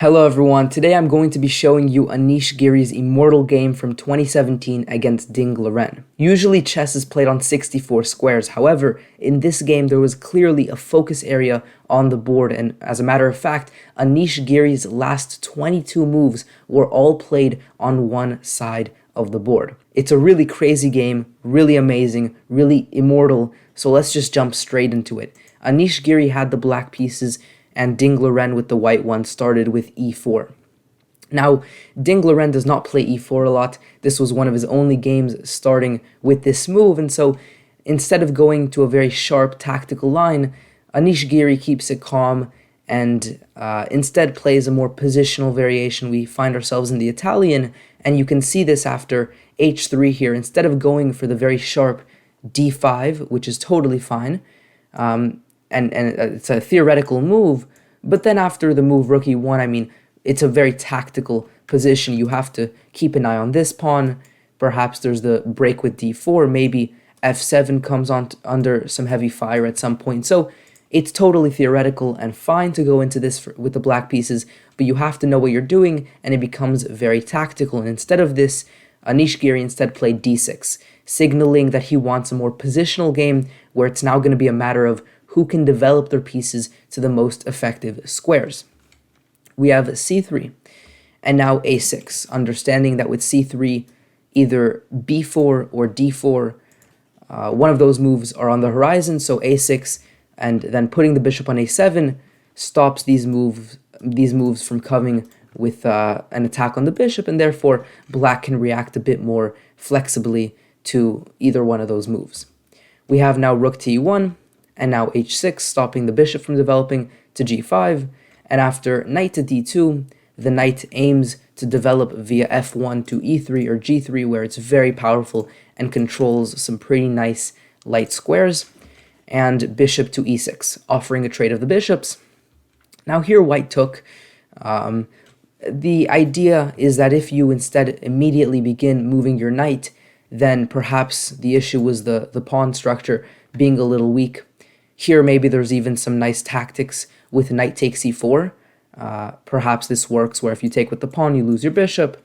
Hello everyone, today I'm going to be showing you Anish Giri's Immortal game from 2017 against Ding Liren. Usually chess is played on 64 squares, however, in this game there was clearly a focus area on the board, and as a matter of fact, Anish Giri's last 22 moves were all played on one side of the board. It's a really crazy game, really amazing, really immortal, so let's just jump straight into it. Anish Giri had the black pieces, and Ding Liren with the white one started with e4. Now, Ding Liren does not play e4 a lot. This was one of his only games starting with this move, and so instead of going to a very sharp tactical line, Anish Giri keeps it calm and instead plays a more positional variation. We find ourselves in the Italian, and you can see this after h3 here. Instead of going for the very sharp d5, which is totally fine, and it's a theoretical move, but then after the move rook e1, it's a very tactical position. You have to keep an eye on this pawn. Perhaps there's the break with d4, maybe f7 comes on under some heavy fire at some point. So it's totally theoretical and fine to go into this with the black pieces, but you have to know what you're doing, and it becomes very tactical. And instead of this, Anish Giri instead played d6, signaling that he wants a more positional game where it's now going to be a matter of who can develop their pieces to the most effective squares. We have c3, and now a6, understanding that with c3, either b4 or d4, one of those moves are on the horizon, so a6, and then putting the bishop on a7 stops these moves from coming with an attack on the bishop, and therefore black can react a bit more flexibly to either one of those moves. We have now rook to e1, and now h6, stopping the bishop from developing to g5, and after knight to d2, the knight aims to develop via f1 to e3 or g3, where it's very powerful and controls some pretty nice light squares, and bishop to e6, offering a trade of the bishops. Now here white took. The idea is that if you instead immediately begin moving your knight, then perhaps the issue was the pawn structure being a little weak. Here, maybe there's even some nice tactics with knight takes e4. Perhaps this works where if you take with the pawn, you lose your bishop.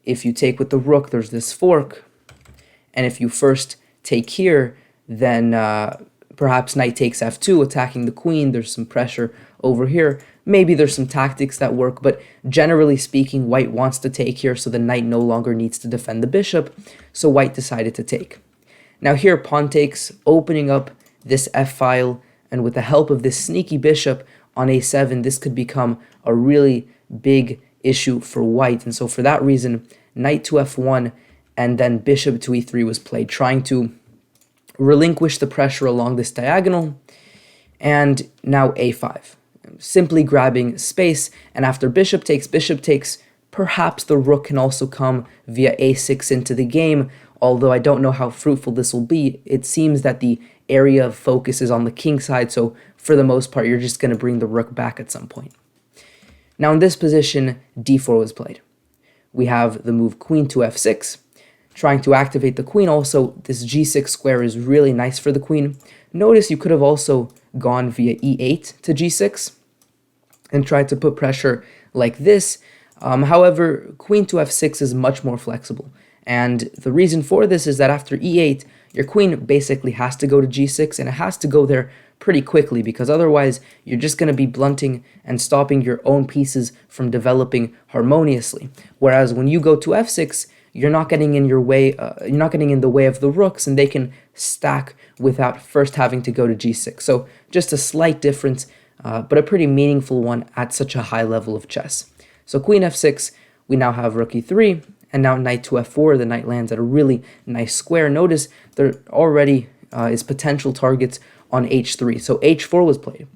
If you take with the rook, there's this fork. And if you first take here, then perhaps knight takes f2, attacking the queen. There's some pressure over here. Maybe there's some tactics that work, but generally speaking, white wants to take here, so the knight no longer needs to defend the bishop. So white decided to take. Now here, pawn takes, opening up this f-file, and with the help of this sneaky bishop on a7, this could become a really big issue for white. And so for that reason, knight to f1 and then bishop to e3 was played, trying to relinquish the pressure along this diagonal. And now a5, simply grabbing space, and after bishop takes, perhaps the rook can also come via a6 into the game, although I don't know how fruitful this will be. It seems that the area of focus is on the king side, so for the most part, you're just going to bring the rook back at some point. Now in this position, d4 was played. We have the move queen to f6, trying to activate the queen. Also, this g6 square is really nice for the queen. Notice you could have also gone via e8 to g6 and tried to put pressure like this. However, queen to f6 is much more flexible. And the reason for this is that after e8, your queen basically has to go to g6, and it has to go there pretty quickly, because otherwise you're just going to be blunting and stopping your own pieces from developing harmoniously. Whereas when you go to f6, you're not getting in your way, you're not getting in the way of the rooks, and they can stack without first having to go to g6. So just a slight difference, but a pretty meaningful one at such a high level of chess. So queen f6, we now have rook e3, and now knight to f4, the knight lands at a really nice square. Notice there already is potential targets on h3, so h4 was played.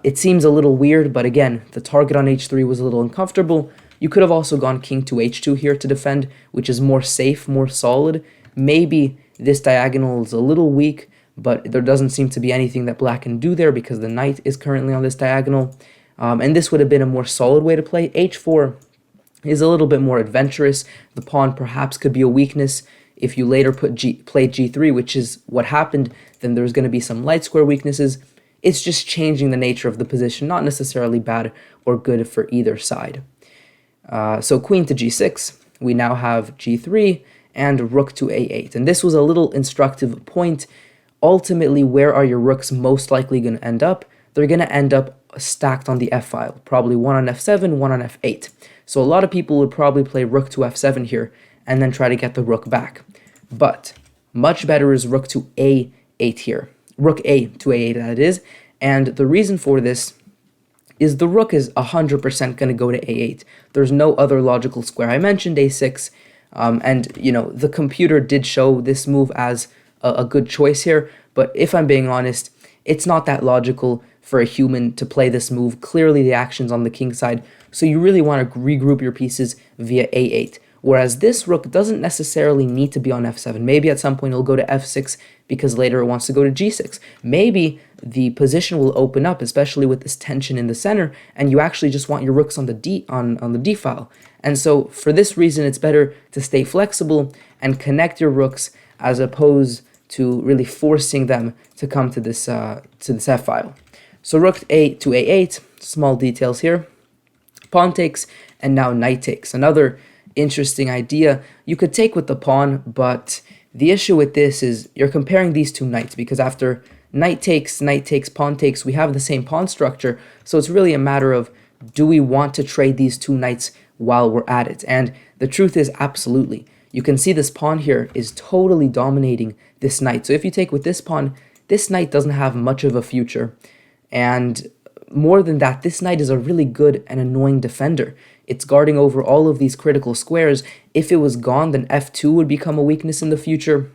It seems a little weird, but again, the target on h3 was a little uncomfortable. You could have also gone king to h2 here to defend, which is more safe, more solid. Maybe this diagonal is a little weak, but there doesn't seem to be anything that black can do there because the knight is currently on this diagonal. And this would have been a more solid way to play. h4 is a little bit more adventurous. The pawn perhaps could be a weakness. If you later played g3, which is what happened, then there's going to be some light square weaknesses. It's just changing the nature of the position, not necessarily bad or good for either side. So queen to g6, we now have g3 and rook to a8. And this was a little instructive point. Ultimately, where are your rooks most likely going to end up? They're going to end up stacked on the f-file, probably one on f7, one on f8. So a lot of people would probably play rook to f7 here and then try to get the rook back. But much better is rook to a8 here. Rook a to a8, that is. And the reason for this is the rook is 100% going to go to a8. There's no other logical square. I mentioned a6, and the computer did show this move as a good choice here, but if I'm being honest, it's not that logical for a human to play this move. Clearly the action's on the king side, so you really want to regroup your pieces via a8. Whereas this rook doesn't necessarily need to be on f7. Maybe at some point it'll go to f6 because later it wants to go to g6. Maybe the position will open up, especially with this tension in the center, and you actually just want your rooks on the d file. And so for this reason, it's better to stay flexible and connect your rooks as opposed to really forcing them to come to this f file. So rook a to a8, small details here. Pawn takes, and now knight takes. Another interesting idea. You could take with the pawn, but the issue with this is you're comparing these two knights, because after knight takes, pawn takes, we have the same pawn structure. So it's really a matter of, do we want to trade these two knights while we're at it? And the truth is, absolutely. You can see this pawn here is totally dominating this knight. So if you take with this pawn, this knight doesn't have much of a future. And more than that, this knight is a really good and annoying defender. It's guarding over all of these critical squares. If it was gone, then f2 would become a weakness in the future.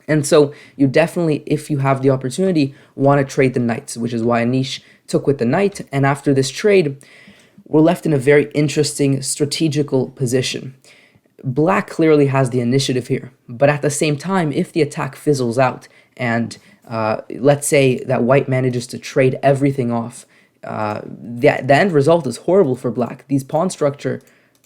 And so you definitely, if you have the opportunity, want to trade the knights, which is why Anish took with the knight. And after this trade, we're left in a very interesting strategical position. Black clearly has the initiative here, but at the same time, if the attack fizzles out and let's say that white manages to trade everything off, the end result is horrible for black. These pawn structure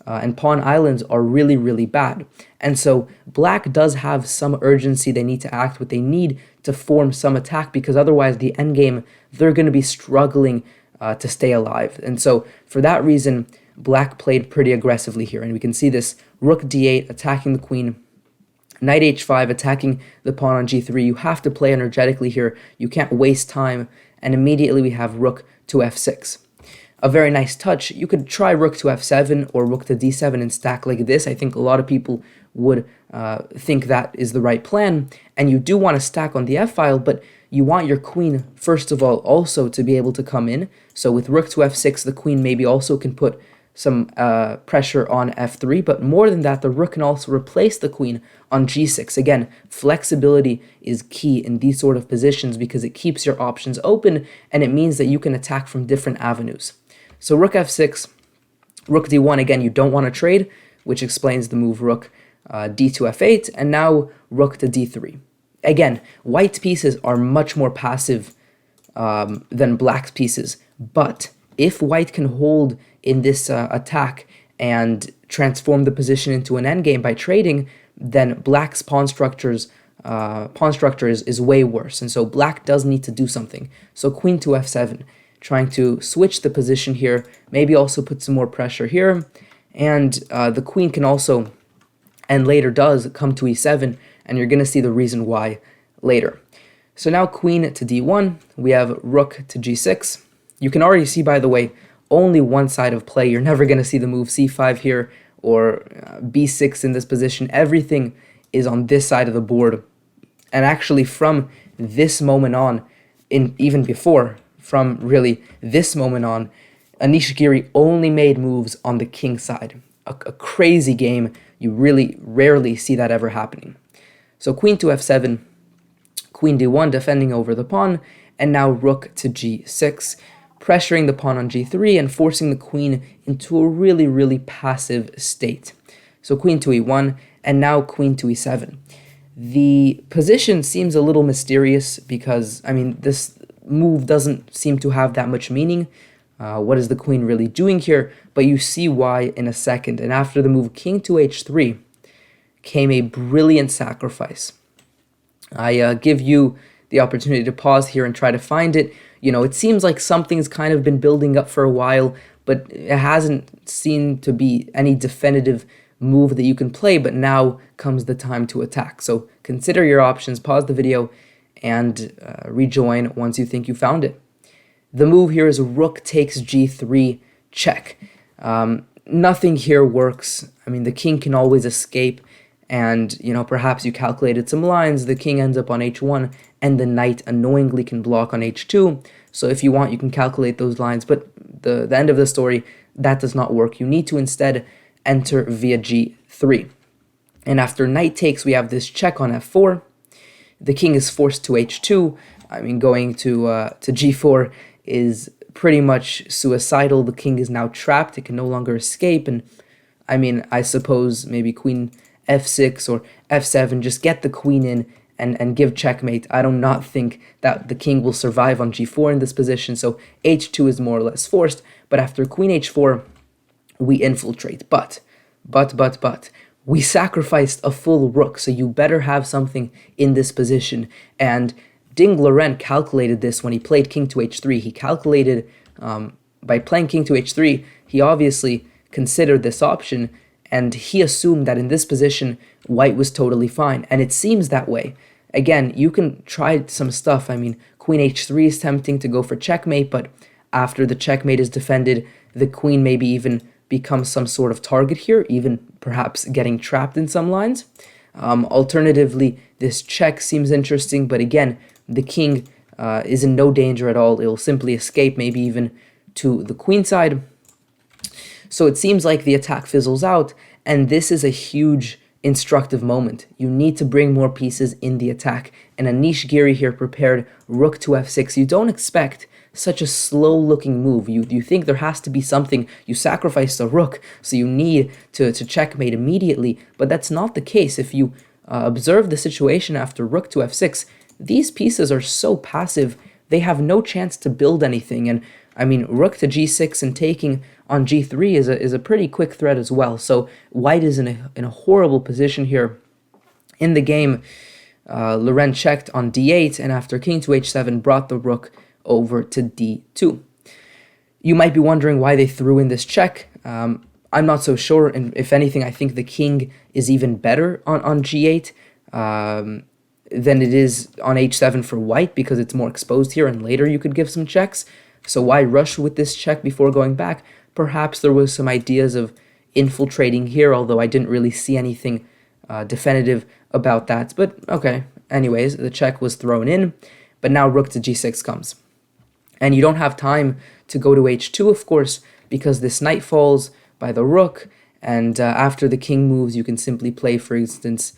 and pawn islands are really, really bad. And so black does have some urgency. They need to act, but they need to form some attack, because otherwise the endgame, they're going to be struggling to stay alive. And so for that reason, black played pretty aggressively here. And we can see this rook d8 attacking the queen, knight h5 attacking the pawn on g3. You have to play energetically here. You can't waste time. And immediately we have rook to f6. A very nice touch. You could try rook to f7 or rook to d7 and stack like this. I think a lot of people would think that is the right plan. And you do want to stack on the f-file, but you want your queen, first of all, also to be able to come in. So with rook to f6, the queen maybe also can put some pressure on f3, but more than that, the rook can also replace the queen on g6. Again, flexibility is key in these sort of positions because it keeps your options open and it means that you can attack from different avenues. So rook f6, rook d1, again, you don't want to trade, which explains the move rook d to f8, and now rook to d3. Again, white pieces are much more passive than black pieces, but if white can hold in this attack and transform the position into an endgame by trading, then black's pawn structure is way worse. And so black does need to do something. So queen to f7, trying to switch the position here, maybe also put some more pressure here. And the queen can also, and later does, come to e7, and you're going to see the reason why later. So now queen to d1, we have rook to g6. You can already see, by the way, only one side of play. You're never going to see the move c5 here or b6 in this position. Everything is on this side of the board. And actually from this moment on, even before, from really this moment on, Anish Giri only made moves on the king side. A crazy game. You really rarely see that ever happening. So queen to f7, queen d1 defending over the pawn, and now rook to g6. Pressuring the pawn on g3 and forcing the queen into a really, really passive state. So queen to e1 and now queen to e7. The position seems a little mysterious because, I mean, this move doesn't seem to have that much meaning. What is the queen really doing here? But you see why in a second. And after the move king to h3 came a brilliant sacrifice. I give you the opportunity to pause here and try to find it. You know, it seems like something's kind of been building up for a while, but it hasn't seemed to be any definitive move that you can play, but now comes the time to attack. So consider your options, pause the video, and rejoin once you think you found it. The move here is rook takes g3 check. Nothing here works. I mean, the king can always escape, and, you know, perhaps you calculated some lines, the king ends up on h1, and the knight annoyingly can block on h2. So if you want, you can calculate those lines, but the end of the story, that does not work. You need to instead enter via g3. And after knight takes, we have this check on f4. The king is forced to h2. I mean, going to g4 is pretty much suicidal. The king is now trapped. It can no longer escape. And I mean, I suppose maybe queen f6 or f7, just get the queen in and give checkmate. I do not think that the king will survive on g4 in this position. So h2 is more or less forced. But after queen h4, we infiltrate. But, we sacrificed a full rook, so you better have something in this position. And Ding Liren calculated this when he played king to h3. He calculated, by playing king to h3, he obviously considered this option, and he assumed that in this position, white was totally fine. And it seems that way. Again, you can try some stuff. I mean, queen h3 is tempting to go for checkmate, but after the checkmate is defended, the queen maybe even becomes some sort of target here, even perhaps getting trapped in some lines. Alternatively, this check seems interesting, but again, the king is in no danger at all. It will simply escape, maybe even to the queen side. So it seems like the attack fizzles out, and this is a huge instructive moment. You need to bring more pieces in the attack, and Anish Giri here prepared rook to f6. You don't expect such a slow-looking move. You think there has to be something. You sacrifice the rook, so you need to checkmate immediately, but that's not the case. If you observe the situation after rook to f6, these pieces are so passive, they have no chance to build anything. And I mean, rook to g6 and taking on g3 is a pretty quick threat as well. So white is in a horrible position here. In the game, Liren checked on d8, and after king to h7 brought the rook over to d2. You might be wondering why they threw in this check. I'm not so sure, and if anything, I think the king is even better on g8 than it is on h7 for white, because it's more exposed here, and later you could give some checks. So why rush with this check before going back? Perhaps there was some ideas of infiltrating here, although I didn't really see anything definitive about that. But okay, anyways, the check was thrown in, but now rook to g6 comes. And you don't have time to go to h2, of course, because this knight falls by the rook, and after the king moves, you can simply play, for instance,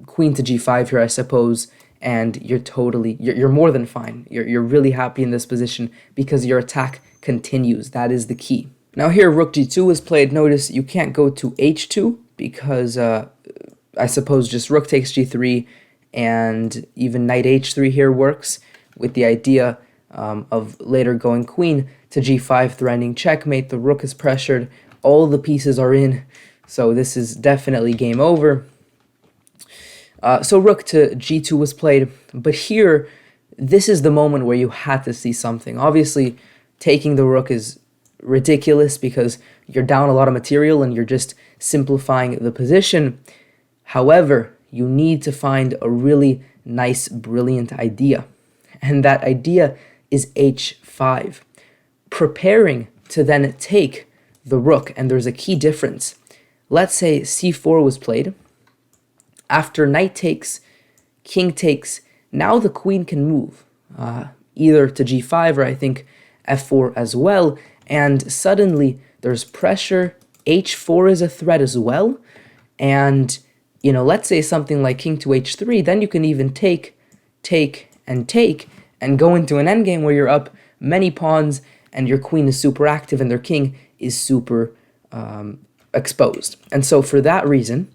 queen to g5 here, I suppose, and you're more than fine. You're really happy in this position because your attack continues. That is the key. Now here, rook g2 is played. Notice you can't go to h2 because I suppose just rook takes g3, and even knight h3 here works, with the idea of later going queen to g5, threatening checkmate. The rook is pressured. All the pieces are in, so this is definitely game over. So rook to g2 was played, but here, this is the moment where you had to see something. Obviously, taking the rook is ridiculous because you're down a lot of material and you're just simplifying the position. However, you need to find a really nice, brilliant idea, and that idea is h5, preparing to then take the rook. And there's a key difference. Let's say c4 was played. After knight takes, king takes, now the queen can move either to g5 or I think f4 as well, and suddenly there's pressure. h4 is a threat as well, and you know, let's say something like king to h3, then you can even take, and go into an endgame where you're up many pawns and your queen is super active and their king is super exposed. And so for that reason,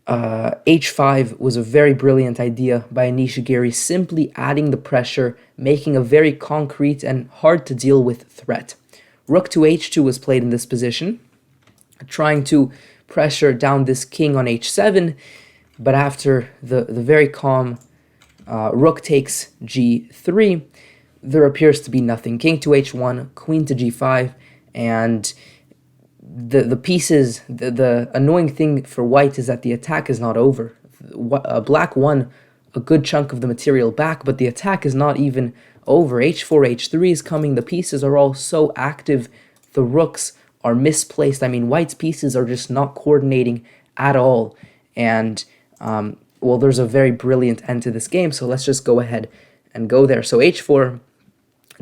h5 was a very brilliant idea by Anish Giri, simply adding the pressure, making a very concrete and hard to deal with threat. Rook to h2 was played in this position, trying to pressure down this king on h7, but after the very calm rook takes g3, there appears to be nothing. King to h1, queen to g5, and the pieces, the annoying thing for white is that the attack is not over. Black won a good chunk of the material back, but the attack is not even over. h4, h3 is coming. The pieces are all so active. The rooks are misplaced. I mean, white's pieces are just not coordinating at all. And, well, there's a very brilliant end to this game, so let's just go ahead and go there. So h4,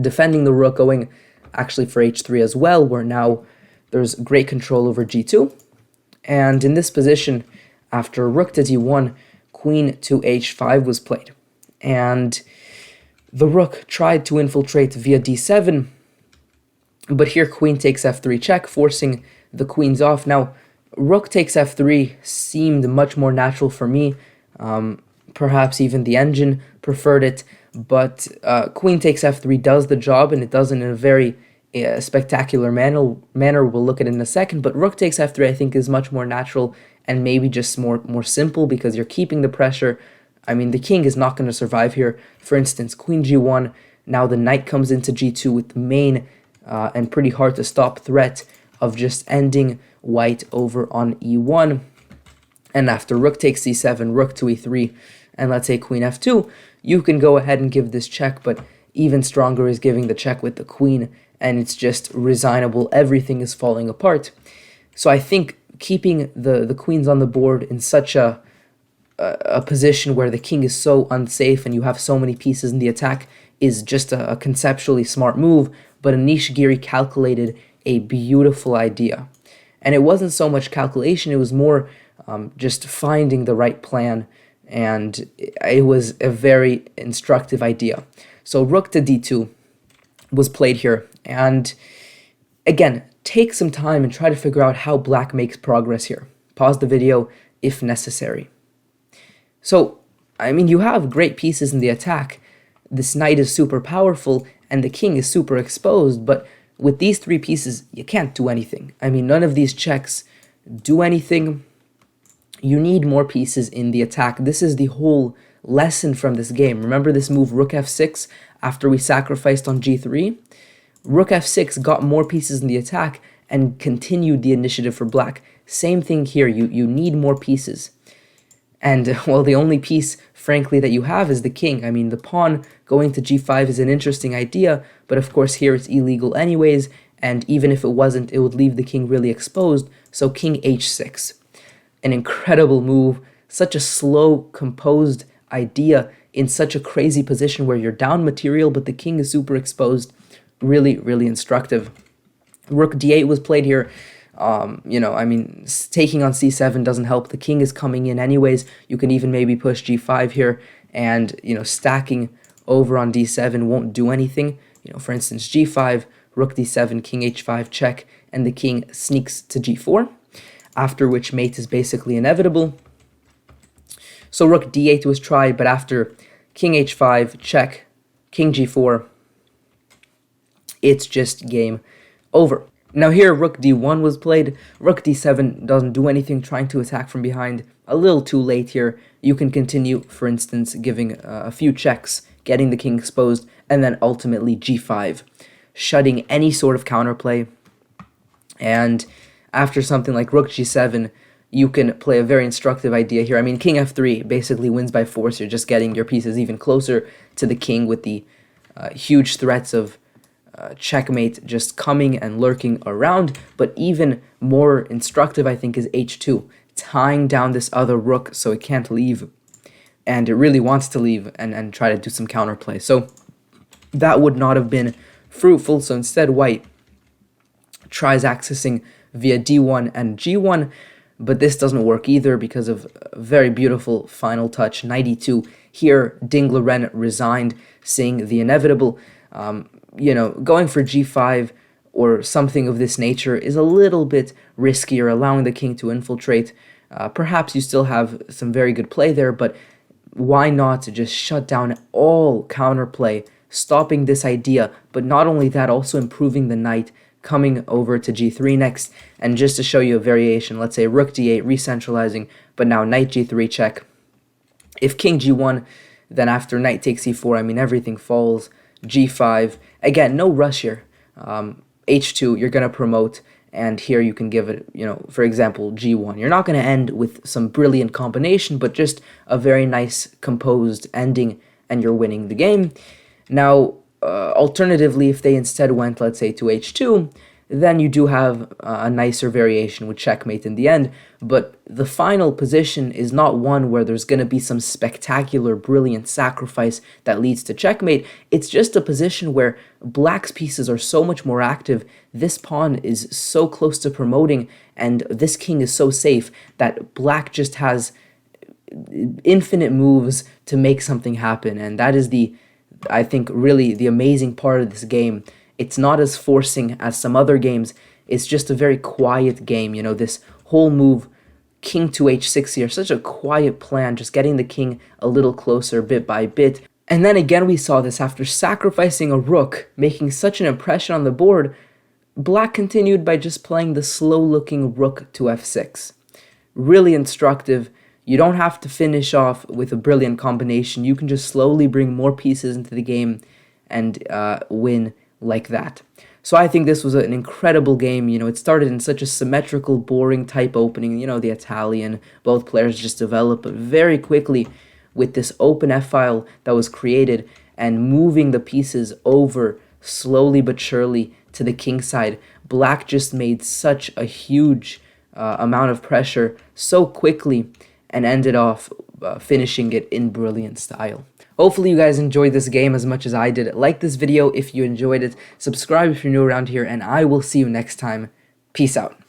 defending the rook, going actually for h3 as well, where now there's great control over g2. And in this position, after rook to d1, queen to h5 was played. And the rook tried to infiltrate via d7, but here queen takes f3 check, forcing the queens off. Now, rook takes f3 seemed much more natural for me. Perhaps even the engine preferred it, but queen takes f3 does the job, and it does it in a very spectacular manner. We'll look at it in a second, but rook takes f3 I think is much more natural and maybe just more simple because you're keeping the pressure. I mean, the king is not going to survive here. For instance, queen g1, now the knight comes into g2 with the main and pretty hard to stop threat of just ending white over on e1. And after rook takes c7, rook to e3, and let's say queen f2, you can go ahead and give this check, but even stronger is giving the check with the queen, and it's just resignable. Everything is falling apart. So I think keeping the queens on the board in such a position where the king is so unsafe and you have so many pieces in the attack is just a conceptually smart move, but Anish Giri calculated a beautiful idea. And it wasn't so much calculation, it was more just finding the right plan, and it was a very instructive idea. So rook to d2 was played here, and again, take some time and try to figure out how black makes progress here. Pause the video if necessary. So, I mean, you have great pieces in the attack. This knight is super powerful, and the king is super exposed, but with these three pieces, you can't do anything. I mean, none of these checks do anything. You need more pieces in the attack. This is the whole lesson from this game. Remember this move, rook f6, after we sacrificed on g3? Rook f6 got more pieces in the attack and continued the initiative for black. Same thing here, you need more pieces. And, well, the only piece, frankly, that you have is the king. I mean, the pawn going to g5 is an interesting idea, but of course here it's illegal anyways, and even if it wasn't, it would leave the king really exposed, so king h6. An incredible move, such a slow, composed idea in such a crazy position where you're down material, but the king is super exposed. Really, really instructive. Rook d8 was played here. You know, I mean, taking on c7 doesn't help. The king is coming in anyways. You can even maybe push g5 here, and, you know, stacking over on d7 won't do anything. You know, for instance, g5, rook d7, king h5 check, and the king sneaks to g4, after which mate is basically inevitable. So rook d8 was tried, but after king h5 check, king g4, it's just game over. Now here, rook d1 was played. Rook d7 doesn't do anything, trying to attack from behind. A little too late here. You can continue, for instance, giving a few checks, getting the king exposed, and then ultimately g5, shutting any sort of counterplay. And after something like rook g7, you can play a very instructive idea here. I mean, king f3 basically wins by force. You're just getting your pieces even closer to the king with the huge threats of checkmate just coming and lurking around. But even more instructive, I think, is h2, tying down this other rook so it can't leave, and it really wants to leave and try to do some counterplay. So that would not have been fruitful, so instead white tries accessing via d1 and g1, but this doesn't work either because of a very beautiful final touch, knight e2. Here, Ding Liren resigned, seeing the inevitable. You know, going for g5 or something of this nature is a little bit riskier, allowing the king to infiltrate. Perhaps you still have some very good play there, but why not just shut down all counterplay, stopping this idea, but not only that, also improving the knight, coming over to g3 next. And just to show you a variation, let's say rook d8, recentralizing, but now knight g3 check. If king g1, then after knight takes e4, I mean, everything falls. g5. Again, no rush here. h2, you're going to promote, and here you can give it, for example, g1. You're not going to end with some brilliant combination, but just a very nice composed ending, and you're winning the game. Now, alternatively, if they instead went, let's say, to h2, then you do have a nicer variation with checkmate in the end, but the final position is not one where there's going to be some spectacular, brilliant sacrifice that leads to checkmate. It's just a position where black's pieces are so much more active, this pawn is so close to promoting, and this king is so safe that black just has infinite moves to make something happen, and that is I think, really the amazing part of this game. It's not as forcing as some other games. It's just a very quiet game. This whole move, king to h6 here, such a quiet plan, just getting the king a little closer bit by bit. And then again, we saw this after sacrificing a rook, making such an impression on the board. Black continued by just playing the slow-looking rook to f6. Really instructive. You don't have to finish off with a brilliant combination. You can just slowly bring more pieces into the game and win like that. So I think this was an incredible game. It started in such a symmetrical, boring type opening. The Italian, both players just developed, but very quickly with this open f-file that was created and moving the pieces over slowly but surely to the king side, black just made such a huge amount of pressure so quickly and ended off finishing it in brilliant style. Hopefully you guys enjoyed this game as much as I did. Like this video if you enjoyed it, subscribe if you're new around here, and I will see you next time. Peace out.